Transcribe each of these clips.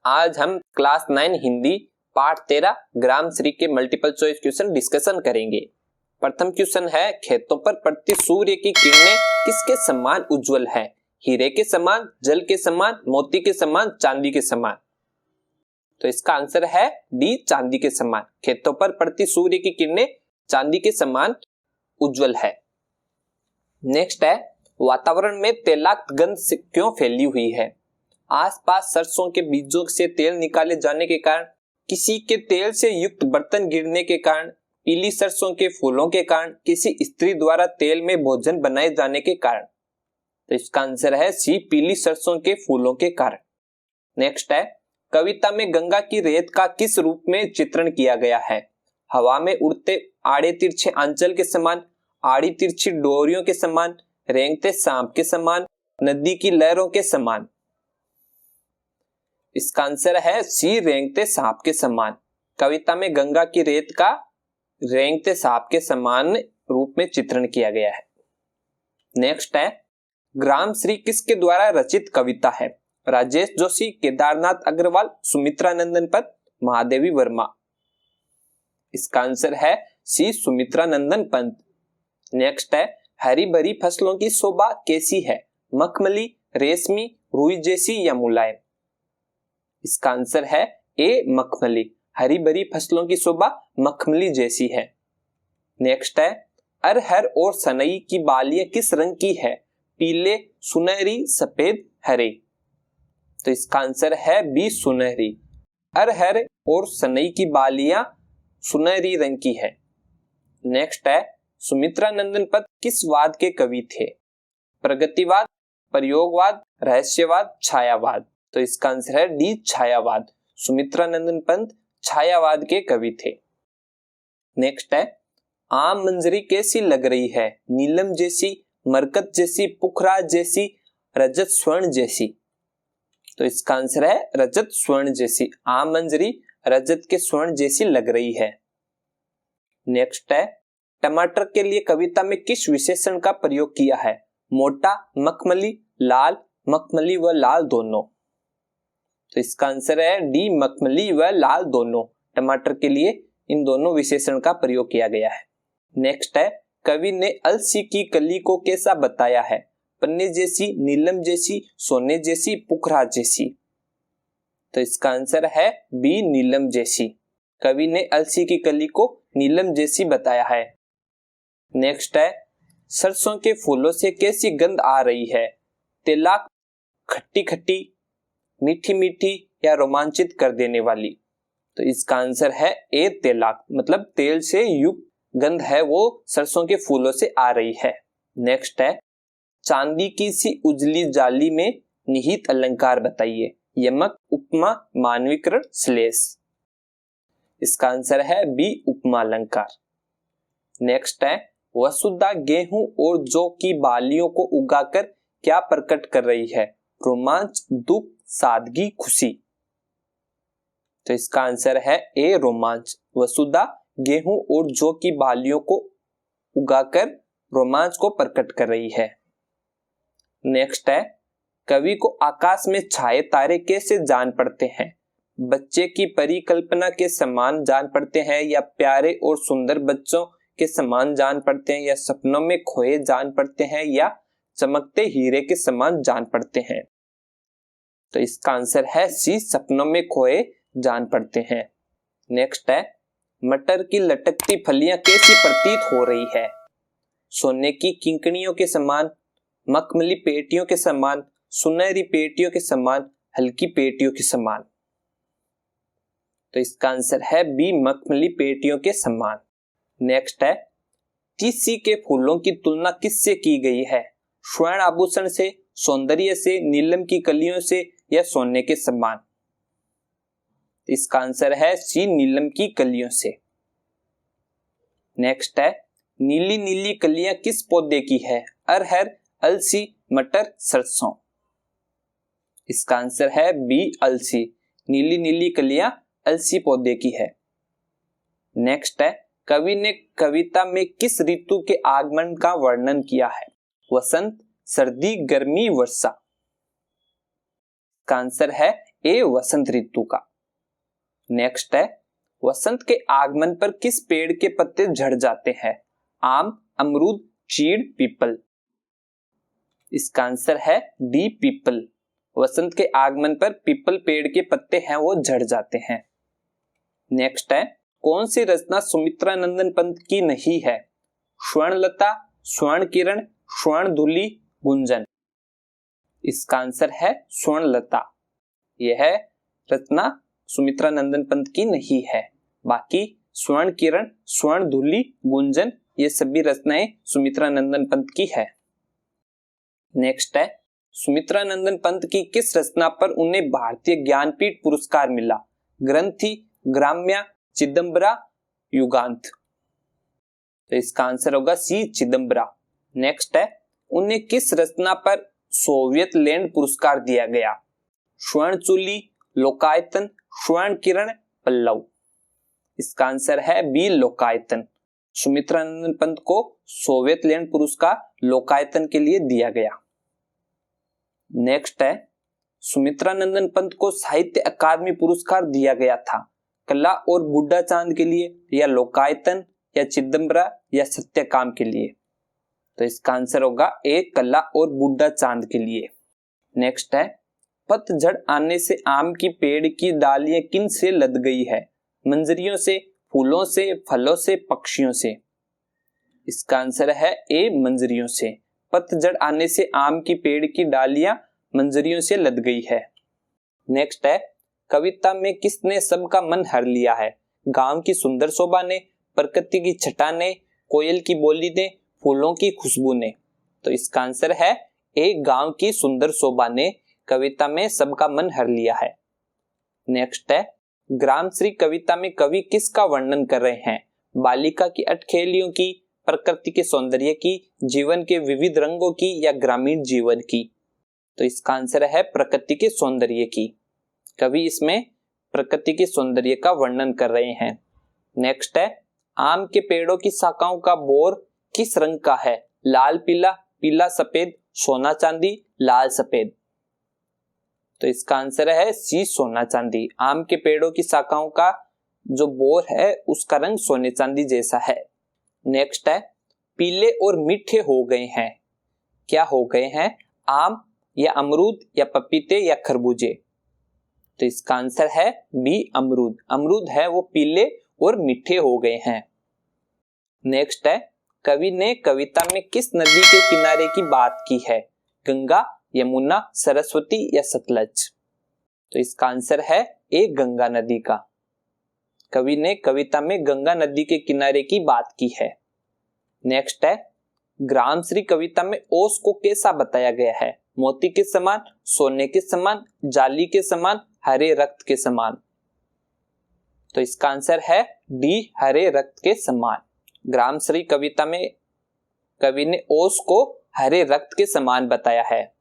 आज हम क्लास 9 हिंदी पाठ 13 ग्राम श्री के मल्टीपल चॉइस क्वेश्चन डिस्कशन करेंगे। प्रथम क्वेश्चन है, खेतों पर पड़ती सूर्य की किरणें किसके समान उज्जवल है? हीरे के समान, जल के समान, मोती के समान, चांदी के समान। तो इसका आंसर है डी, चांदी के समान। खेतों पर पड़ती सूर्य की किरणें चांदी के समान उज्जवल है। नेक्स्ट है, वातावरण में तैलाक्त गंध क्यों फैली हुई है? आसपास सरसों के बीजों से तेल निकाले जाने के कारण, किसी के तेल से युक्त बर्तन गिरने के कारण, पीली सरसों के फूलों के कारण, किसी स्त्री द्वारा तेल में भोजन बनाए जाने के कारण। तो इसका आंसर है सी, पीली सरसों के फूलों के कारण। नेक्स्ट है, कविता में गंगा की रेत का किस रूप में चित्रण किया गया है? हवा में उड़ते आड़े तिरछे आंचल के समान, आड़ी तिरछी डोरियों के समान, रेंगते सांप के समान, नदी की लहरों के समान। इसका आंसर है सी, रेंगते सांप के समान। कविता में गंगा की रेत का रेंगते सांप के समान रूप में चित्रण किया गया है। नेक्स्ट है, ग्राम श्री किसके द्वारा रचित कविता है? राजेश जोशी, केदारनाथ अग्रवाल, सुमित्रा नंदन पंत, महादेवी वर्मा। इसका आंसर है सी, सुमित्रा नंदन पंत। नेक्स्ट है, हरी भरी फसलों की शोभा कैसी है? मखमली, रेशमी, रुई जैसी या मुलायम? इसका आंसर है ए, मखमली। हरी भरी फसलों की शोभा मखमली जैसी है। नेक्स्ट है, अरहर और सनई की बालियां किस रंग की है? पीले, सुनहरी, सफेद, हरे। तो इसका आंसर है बी, सुनहरी। अरहर और सनई की बालियां सुनहरी रंग की है। नेक्स्ट है, सुमित्रा नंदन पंत किस वाद के कवि थे? प्रगतिवाद, प्रयोगवाद, रहस्यवाद, छायावाद। तो इसका आंसर है डी, छायावाद। सुमित्रा नंदन पंत छायावाद के कवि थे। नेक्स्ट है, आम मंजरी कैसी लग रही है? नीलम जैसी, मरकत जैसी, पुखराज जैसी, रजत स्वर्ण जैसी। तो इसका आंसर है रजत स्वर्ण जैसी। आम मंजरी रजत के स्वर्ण जैसी लग रही है। नेक्स्ट है, टमाटर के लिए कविता में किस विशेषण का प्रयोग किया है? मोटा, मखमली, लाल, मखमली व लाल दोनों। तो इसका आंसर है डी, मखमली व लाल दोनों। टमाटर के लिए इन दोनों विशेषण का प्रयोग किया गया है। नेक्स्ट है, कवि ने अलसी की कली को कैसा बताया है? पन्ने जैसी, नीलम जैसी, सोने जैसी, पुखराज जैसी। तो इसका आंसर है बी, नीलम जैसी। कवि ने अलसी की कली को नीलम जैसी बताया है। नेक्स्ट है, सरसों के फूलों से कैसी गंध आ रही है? तेलाक, खट्टी खट्टी, मीठी मीठी या रोमांचित कर देने वाली। तो इसका आंसर है ए, तेलाक। मतलब तेल से युक्त गंध है वो सरसों के फूलों से आ रही है। नेक्स्ट है, चांदी की सी उजली जाली में निहित अलंकार बताइए। यमक, उपमा, मानवीकरण, श्लेष। इसका आंसर है बी, उपमा अलंकार। नेक्स्ट है, वसुधा गेहूं और जौ की बालियों को उगाकर क्या प्रकट कर रही है? रोमांच, दुख, सादगी, खुशी। तो इसका आंसर है ए, रोमांच। वसुधा गेहूं और जौ की बालियों को उगाकर रोमांच को प्रकट कर रही है। नेक्स्ट है, कवि को आकाश में छाए तारे कैसे जान पड़ते हैं? बच्चे की परिकल्पना के समान जान पड़ते हैं, या प्यारे और सुंदर बच्चों के समान जान पड़ते हैं, या सपनों में खोए जान पड़ते हैं, या चमकते हीरे के समान जान पड़ते हैं? तो इसका आंसर है सी, सपनों में खोए जान पड़ते हैं। नेक्स्ट है, मटर की लटकती फलियां कैसी प्रतीत हो रही है? सोने की किंकणियों के समान, मखमली पेटियों के समान, सुनहरी पेटियों के समान, हल्की पेटियों के समान। तो इसका आंसर है बी, मखमली पेटियों के समान। नेक्स्ट है, तीसी के फूलों की तुलना किससे की गई है? स्वर्ण आभूषण से, सौंदर्य से, नीलम की कलियों से, या सोने के समान। इसका आंसर है सी, नीलम की कलियों से। नेक्स्ट है, नीली नीली कलियां किस पौधे की है? अरहर, अलसी, मटर, सरसों। इसका आंसर है बी, अलसी। नीली नीली कलियां अलसी पौधे की है। नेक्स्ट है, कवि ने कविता में किस ऋतु के आगमन का वर्णन किया है? वसंत, सर्दी, गर्मी, वर्षा। का आंसर है ए वसंत ऋतु का। नेक्स्ट है, वसंत के आगमन पर किस पेड़ के पत्ते झड़ जाते हैं? आम, अमरूद, चीड़, पीपल। इसका आंसर है डी पीपल। वसंत के आगमन पर पीपल पेड़ के पत्ते हैं वो झड़ जाते हैं। नेक्स्ट है, कौन सी रचना सुमित्रा नंदन पंत की नहीं है? स्वर्णलता, स्वर्ण किरण, स्वर्ण धुली, गुंजन। इसका आंसर है स्वर्णलता। यह रचना सुमित्रा नंदन पंत की नहीं है। बाकी स्वर्ण किरण, स्वर्ण धुली, गुंजन ये सभी रचनाएं सुमित्रा नंदन पंत की है। नेक्स्ट है, सुमित्रा नंदन पंत की किस रचना पर उन्हें भारतीय ज्ञानपीठ पुरस्कार मिला? ग्रंथि, ग्राम्या, चिदंबरा, युगांत। तो इसका आंसर होगा सी चिदंबरा। नेक्स्ट है, उन्हें किस रचना पर सोवियत लैंड पुरस्कार दिया गया? स्वर्ण चूली, लोकायतन, स्वर्ण किरण, पल्लव। इसका आंसर है बी लोकायतन। सुमित्रा नंदन पंत को सोवियत लैंड पुरस्कार लोकायतन के लिए दिया गया। नेक्स्ट है, सुमित्रा नंदन पंत को साहित्य अकादमी पुरस्कार दिया गया था कला और बुड्ढा चांद के लिए, या लोकायतन, या चिदंबरा, या सत्यकाम के लिए? तो इसका आंसर होगा ए कला और बुड्ढा चांद के लिए। नेक्स्ट है, पतझड़ आने से आम की पेड़ की डालियां किन से लद गई है? मंजरियों से, फूलों से, फलों से, पक्षियों से। इसका आंसर है ए मंजरियों से। पतझड़ आने से आम की पेड़ की डालियां मंजरियों से लद गई है। नेक्स्ट है, कविता में किसने सबका मन हर लिया है? गांव की सुंदर शोभा ने, प्रकृति की छटा ने, कोयल की बोली ने, फूलों की खुशबू ने। तो इसका आंसर है ए गांव की सुंदर शोभा ने कविता में सबका मन हर लिया है। नेक्स्ट है, ग्रामश्री कविता में कवि किसका वर्णन कर रहे हैं? बालिका की अटखेलियों की, प्रकृति के सौंदर्य की, जीवन के विविध रंगों की, या ग्रामीण जीवन की? तो इसका आंसर है प्रकृति के सौंदर्य की। कवि इसमें प्रकृति के सौंदर्य का वर्णन कर रहे हैं। नेक्स्ट है, आम के पेड़ों की शाखाओं का बोर किस रंग का है? लाल पीला, पीला सफेद, सोना चांदी, लाल सफेद। तो इसका आंसर है सी सोना चांदी। आम के पेड़ों की शाखाओं का जो बोर है उसका रंग सोने चांदी जैसा है। नेक्स्ट है, पीले और मीठे हो गए हैं। क्या हो गए हैं? आम, या अमरूद, या पपीते, या खरबूजे? तो इसका आंसर है बी अमरूद। अमरूद है वो पीले और मीठे हो गए हैं। नेक्स्ट है, कवि ने कविता में किस नदी के किनारे की बात की है? गंगा, यमुना, सरस्वती, या सतलज? तो इसका आंसर है ए गंगा नदी का। कवि ने कविता में गंगा नदी के किनारे की बात की है। नेक्स्ट है, ग्रामश्री कविता में ओस को कैसा बताया गया है? मोती के समान, सोने के समान, जाली के समान, हरे रक्त के समान? तो इसका आंसर है डी हरे रक्त के समान। ग्रामश्री कविता में कवि ने ओस को हरे रक्त के समान बताया है।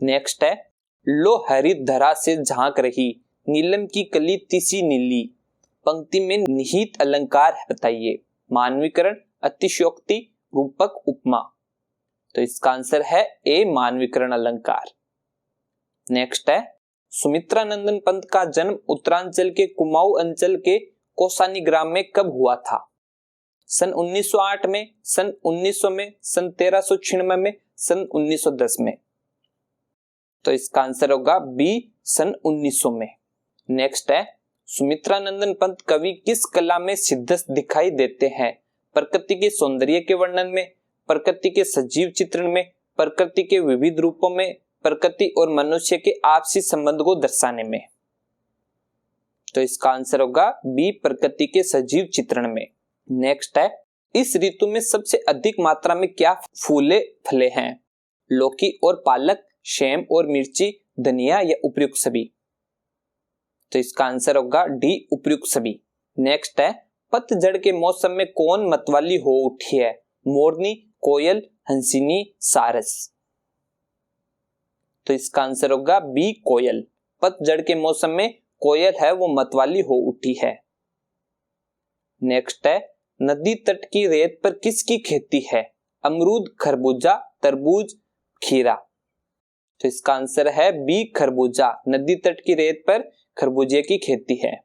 नेक्स्ट है, लो हरित धरा से झांक रही, नीलम की कली तिसी नीली, पंक्ति में निहित अलंकार बताइए। मानवीकरण, अतिशयोक्ति, रूपक, उपमा? तो इसका आंसर है ए मानवीकरण अलंकार। नेक्स्ट है, सुमित्रा नंदन पंत का जन्म उत्तरांचल के कुमाऊं अंचल के कोसानी ग्राम में कब हुआ था? सन 1908 में, सन 1900 में, सन 1396 में, सन 1910 में? तो इसका आंसर होगा बी सन 1900 में। नेक्स्ट है, सुमित्रा नंदन पंत कवि किस कला में सिद्धस्त दिखाई देते हैं? प्रकृति के सौंदर्य के वर्णन में, प्रकृति के सजीव चित्रण में, प्रकृति के विविध रूपों में, प्रकृति और मनुष्य के आपसी संबंध को दर्शाने में? तो इसका आंसर होगा बी प्रकृति के सजीव चित्रण में। नेक्स्ट है, इस ऋतु में सबसे अधिक मात्रा में क्या फूले फले हैं? लौकी और पालक, सेम और मिर्ची, धनिया, या उपयुक्त सभी? तो इसका आंसर होगा डी उपयुक्त सभी। नेक्स्ट है, पतझड़ के मौसम में कौन मतवाली हो उठी है? मोरनी, कोयल, हंसिनी, सारस? तो इसका आंसर होगा बी कोयल। पतझड़ के मौसम में कोयल है वो मतवाली हो उठी है। नेक्स्ट है, नदी तट की रेत पर किसकी खेती है? अमरूद, खरबूजा, तरबूज, खीरा? तो इसका आंसर है बी खरबूजा। नदी तट की रेत पर खरबूजे की खेती है।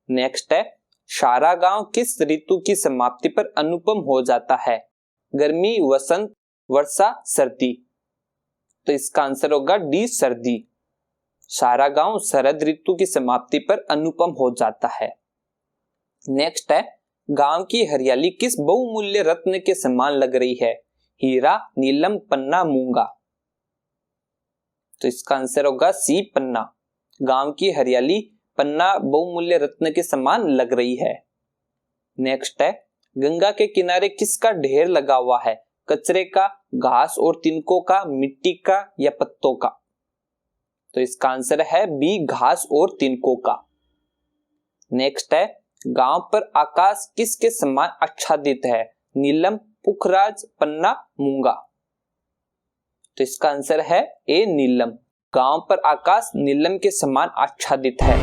नेक्स्ट है, सारा गांव किस ऋतु की समाप्ति पर अनुपम हो जाता है? गर्मी, वसंत, वर्षा, सर्दी। तो इसका आंसर होगा डी सर्दी। सारा गांव शरद ऋतु की समाप्ति पर अनुपम हो जाता है। नेक्स्ट है, गांव की हरियाली किस बहुमूल्य रत्न के समान लग रही है? हीरा, नीलम, पन्ना, मूंगा। तो इसका आंसर होगा सी पन्ना। गांव की हरियाली पन्ना बहुमूल्य रत्न के समान लग रही है। नेक्स्ट है, गंगा के किनारे किसका ढेर लगा हुआ है? कचरे का, घास और तिनकों का, मिट्टी का या पत्तों का? तो इसका आंसर है बी घास और तिनकों का। नेक्स्ट है, गांव पर आकाश किसके समान आच्छादित है? नीलम, पुखराज, पन्ना, मूंगा। तो इसका आंसर है ए नीलम। गांव पर आकाश नीलम के समान आच्छादित है।